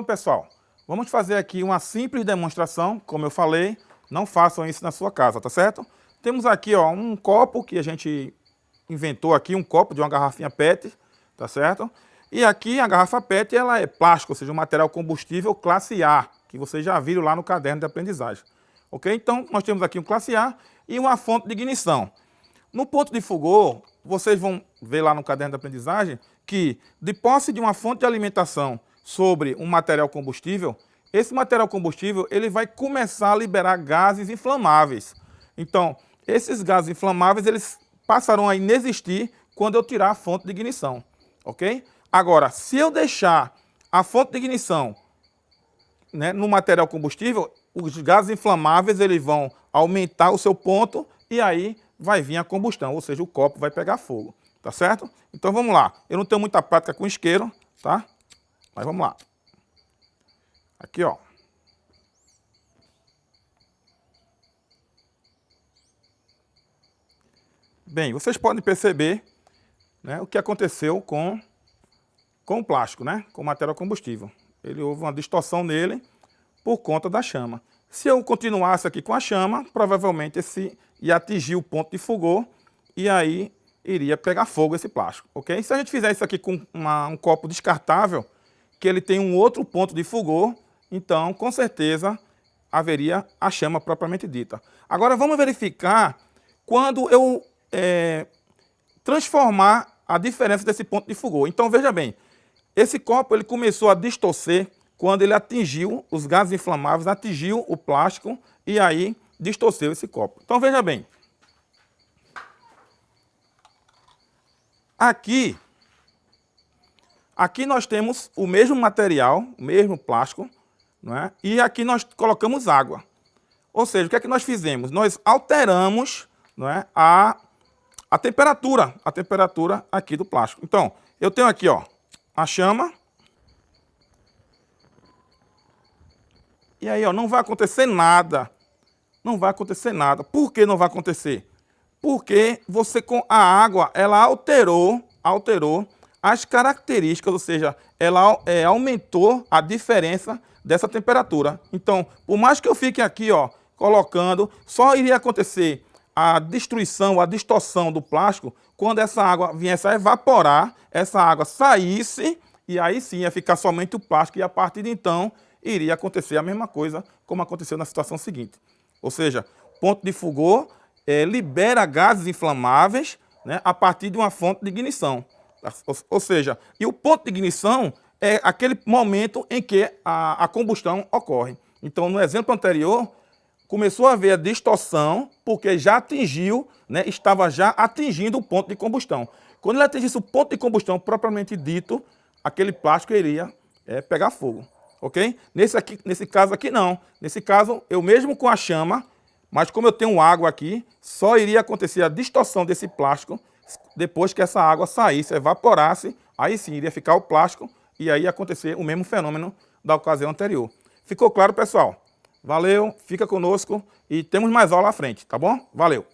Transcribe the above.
Então, pessoal, vamos fazer aqui uma simples demonstração, como eu falei, não façam isso na sua casa, tá certo? Temos aqui, ó, um copo que a gente inventou aqui, um copo de uma garrafinha PET, tá certo? E aqui a garrafa PET, ela é plástico, ou seja, um material combustível classe A, que vocês já viram lá no caderno de aprendizagem. Ok? Então, nós temos aqui um classe A e uma fonte de ignição. No ponto de fulgor, vocês vão ver lá no caderno de aprendizagem que, de posse de uma fonte de alimentação sobre um material combustível, esse material combustível ele vai começar a liberar gases inflamáveis. Então, esses gases inflamáveis eles passarão a inexistir quando eu tirar a fonte de ignição. Ok? Agora, se eu deixar a fonte de ignição, né, no material combustível, os gases inflamáveis eles vão aumentar o seu ponto e aí vai vir a combustão, ou seja, o copo vai pegar fogo, tá certo? Então vamos lá. Eu não tenho muita prática com isqueiro, tá? Mas vamos lá. Aqui, ó. Bem, vocês podem perceber, né, o que aconteceu com o plástico, né, com o material combustível. Houve uma distorção nele por conta da chama. Se eu continuasse aqui com a chama, provavelmente esse ia atingir o ponto de fulgor e aí iria pegar fogo esse plástico, ok? Se a gente fizer isso aqui com um copo descartável, que ele tem um outro ponto de fulgor, então com certeza haveria a chama propriamente dita. Agora vamos verificar quando eu transformar a diferença desse ponto de fulgor. Então veja bem, esse copo ele começou a distorcer quando ele atingiu os gases inflamáveis, atingiu o plástico e aí distorceu esse copo. Então veja bem, aqui nós temos o mesmo material, o mesmo plástico, não é? E aqui nós colocamos água. Ou seja, o que é que nós fizemos? Nós alteramos, não é, a temperatura aqui do plástico. Então, eu tenho aqui, ó, a chama. E aí, ó, não vai acontecer nada. Não vai acontecer nada. Por que não vai acontecer? Porque você com a água, ela alterou as características, ou seja, ela aumentou a diferença dessa temperatura. Então, por mais que eu fique aqui, ó, colocando, só iria acontecer a destruição, a distorção do plástico quando essa água viesse a evaporar, essa água saísse e aí sim ia ficar somente o plástico e a partir de então iria acontecer a mesma coisa como aconteceu na situação seguinte. Ou seja, ponto de fulgor libera gases inflamáveis, né, a partir de uma fonte de ignição. Ou seja, e o ponto de ignição é aquele momento em que a combustão ocorre. Então, no exemplo anterior, começou a haver a distorção porque já atingiu, né, estava já atingindo o ponto de combustão. Quando ele atingisse o ponto de combustão propriamente dito, aquele plástico iria pegar fogo. Ok? Nesse caso aqui não. Nesse caso, eu mesmo com a chama, mas como eu tenho água aqui, só iria acontecer a distorção desse plástico depois que essa água saísse, evaporasse, aí sim iria ficar o plástico e aí ia acontecer o mesmo fenômeno da ocasião anterior. Ficou claro, pessoal? Valeu, fica conosco e temos mais aula à frente, tá bom? Valeu!